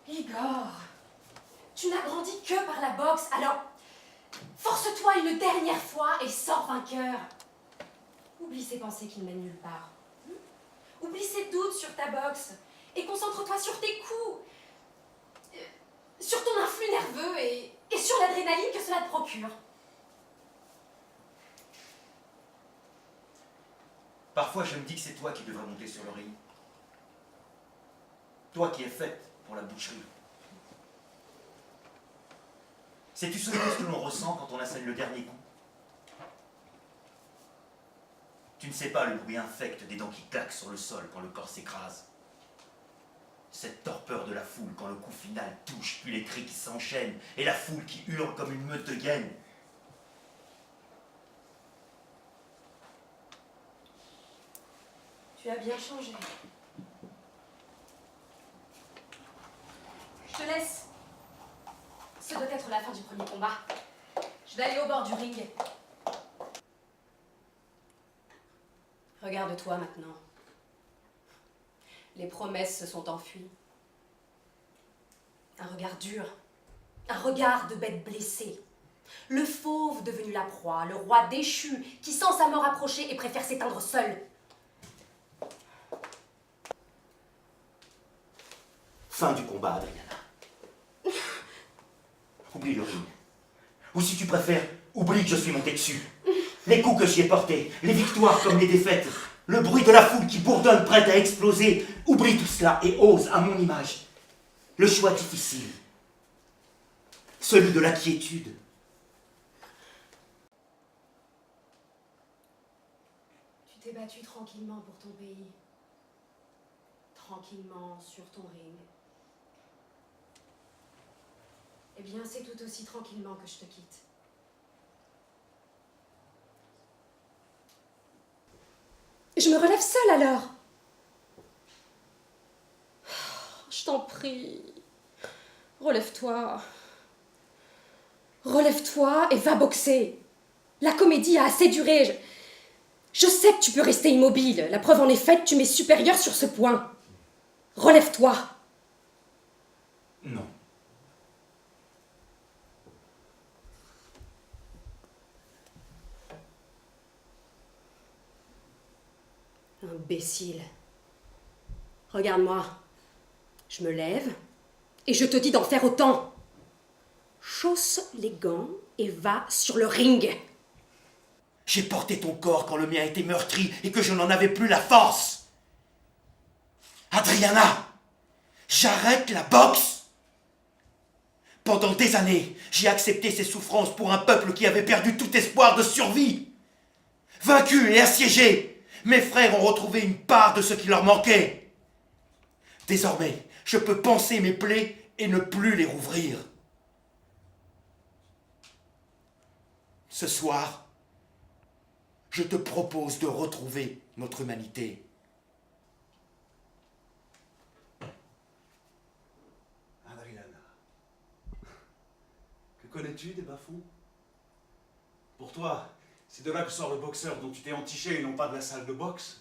Igor, tu n'as grandi que par la boxe, alors force-toi une dernière fois et sors vainqueur. Oublie ces pensées qui ne mènent nulle part. Oublie ces doutes sur ta boxe et concentre-toi sur tes coups, sur ton influx nerveux et sur l'adrénaline que cela te procure. Parfois, je me dis que c'est toi qui devrais monter sur le ring. Toi qui es faite pour la boucherie. Sais-tu ce que l'on ressent quand on assène le dernier coup? Tu ne sais pas le bruit infect des dents qui claquent sur le sol quand le corps s'écrase. Cette torpeur de la foule quand le coup final touche, puis les cris qui s'enchaînent, et la foule qui hurle comme une meute de hyènes. Tu as bien changé. Je te laisse. Ce doit être la fin du premier combat. Je vais aller au bord du ring. Regarde-toi maintenant. Les promesses se sont enfuies. Un regard dur. Un regard de bête blessée. Le fauve devenu la proie, le roi déchu qui sent sa mort approcher et préfère s'éteindre seul. Fin du combat, Adriana. Oublie le ring. Ou si tu préfères, oublie que je suis monté dessus. Les coups que j'y ai portés, les victoires comme les défaites, le bruit de la foule qui bourdonne prête à exploser. Oublie tout cela et ose, à mon image, le choix difficile. Celui de la quiétude. Tu t'es battu tranquillement pour ton pays. Tranquillement sur ton ring. Eh bien, c'est tout aussi tranquillement que je te quitte. Je me relève seule alors. Je t'en prie. Relève-toi. Relève-toi et va boxer. La comédie a assez duré. Je sais que tu peux rester immobile. La preuve en est faite, tu m'es supérieure sur ce point. Relève-toi. Non. Imbécile. Regarde-moi. Je me lève et je te dis d'en faire autant. Chausse les gants et va sur le ring. J'ai porté ton corps quand le mien était meurtri et que je n'en avais plus la force. Adriana, j'arrête la boxe. Pendant des années, j'ai accepté ces souffrances pour un peuple qui avait perdu tout espoir de survie. Vaincu et assiégé, mes frères ont retrouvé une part de ce qui leur manquait. Désormais, je peux panser mes plaies et ne plus les rouvrir. Ce soir, je te propose de retrouver notre humanité. Adriana, que connais-tu des bas-fonds? Pour toi, c'est de là que sort le boxeur dont tu t'es entiché et non pas de la salle de boxe.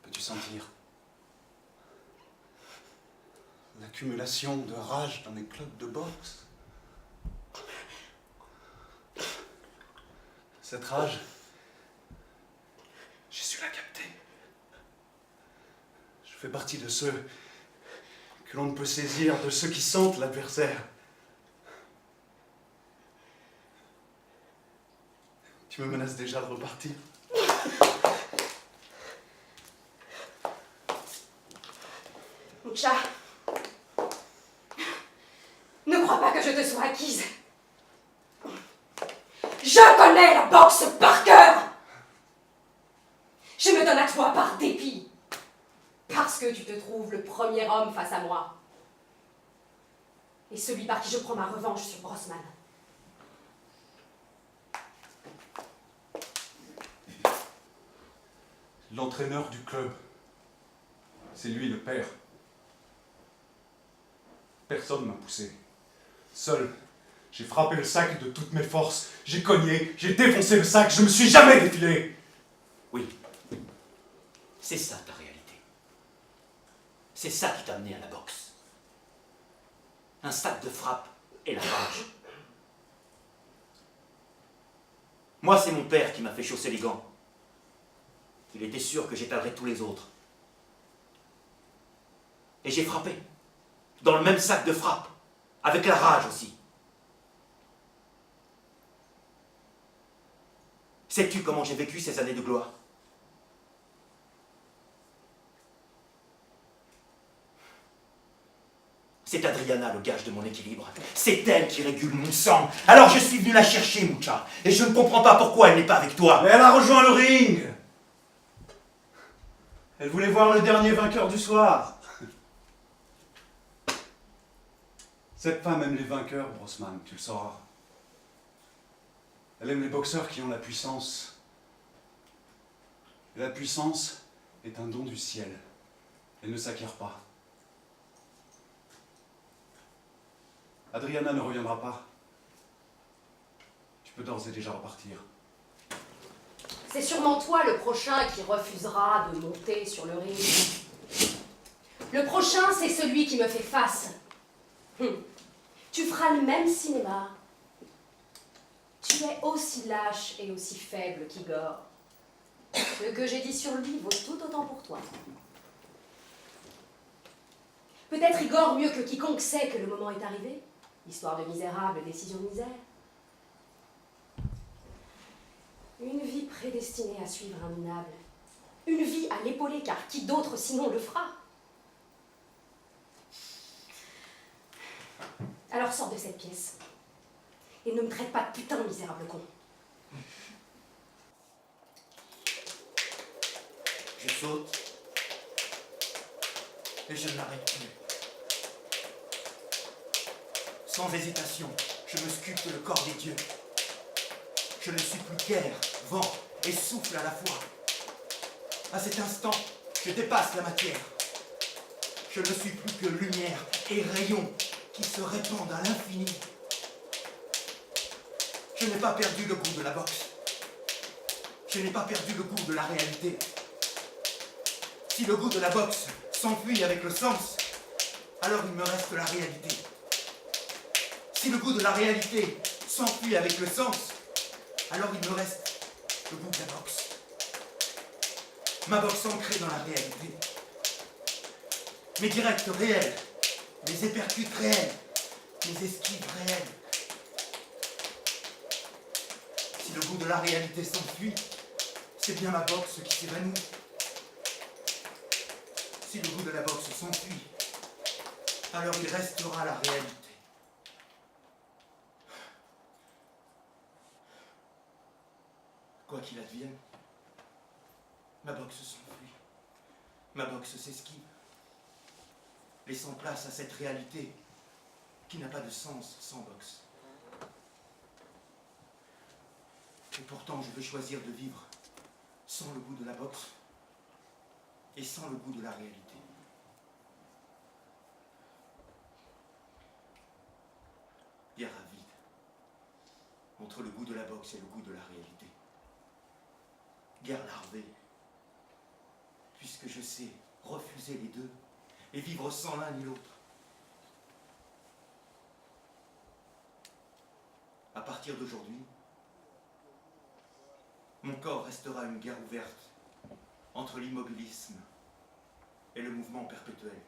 Peux-tu sentir l'accumulation de rage dans les clubs de boxe? Cette rage, j'ai su la capter. Je fais partie de ceux que l'on ne peut saisir, de ceux qui sentent l'adversaire. Tu me menaces déjà de repartir. Mucha, ne crois pas que je te sois acquise. Je connais la boxe par cœur. Je me donne à toi par dépit. Parce que tu te trouves le premier homme face à moi. Et celui par qui je prends ma revanche sur Brossman. L'entraîneur du club, c'est lui le père. Personne m'a poussé. Seul, j'ai frappé le sac de toutes mes forces. J'ai cogné, j'ai défoncé le sac, je me suis jamais défilé. Oui, c'est ça ta réalité. C'est ça qui t'a amené à la boxe. Un sac de frappe et la rage. Moi, c'est mon père qui m'a fait chausser les gants. Il était sûr que j'étalerais tous les autres. Et j'ai frappé. Dans le même sac de frappe. Avec la rage aussi. Sais-tu comment j'ai vécu ces années de gloire? C'est Adriana le gage de mon équilibre. C'est elle qui régule mon sang. Alors je suis venu la chercher, Mucha. Et je ne comprends pas pourquoi elle n'est pas avec toi. Mais elle a rejoint le ring. Elle voulait voir le dernier vainqueur du soir. Cette femme aime les vainqueurs, Brossman, tu le sauras. Elle aime les boxeurs qui ont la puissance. Et la puissance est un don du ciel. Elle ne s'acquiert pas. Adriana ne reviendra pas. Tu peux d'ores et déjà repartir. C'est sûrement toi le prochain qui refusera de monter sur le ring. Le prochain, c'est celui qui me fait face. Tu feras le même cinéma. Tu es aussi lâche et aussi faible qu'Igor. Ce que j'ai dit sur lui vaut tout autant pour toi. Peut-être Igor mieux que quiconque sait que le moment est arrivé. Histoire de misérable, décision de misère. Une vie prédestinée à suivre un minable. Une vie à l'épauler, car qui d'autre sinon le fera? Alors sors de cette pièce. Et ne me traite pas de putain, misérable con. Je saute. Et je ne m'arrête plus. Sans hésitation, je me sculpte le corps des dieux. Je ne suis plus qu'air, vent et souffle à la fois. À cet instant, je dépasse la matière. Je ne suis plus que lumière et rayons qui se répandent à l'infini. Je n'ai pas perdu le goût de la boxe. Je n'ai pas perdu le goût de la réalité. Si le goût de la boxe s'enfuit avec le sens, alors il me reste la réalité. Si le goût de la réalité s'enfuit avec le sens, alors il me reste le goût de la boxe. Ma boxe ancrée dans la réalité. Mes directs réels, mes épercutes réels, mes esquives réelles. Si le goût de la réalité s'enfuit, c'est bien ma boxe qui s'évanouit. Si le goût de la boxe s'enfuit, alors il restera la réalité. Quoi qu'il advienne, ma boxe s'enfuit. Ma boxe s'esquive, laissant place à cette réalité qui n'a pas de sens sans boxe. Et pourtant, je veux choisir de vivre sans le goût de la boxe et sans le goût de la réalité. Guerre à vide entre le goût de la boxe et le goût de la réalité. Guerre larvée, puisque je sais refuser les deux et vivre sans l'un ni l'autre. À partir d'aujourd'hui, mon corps restera une guerre ouverte entre l'immobilisme et le mouvement perpétuel.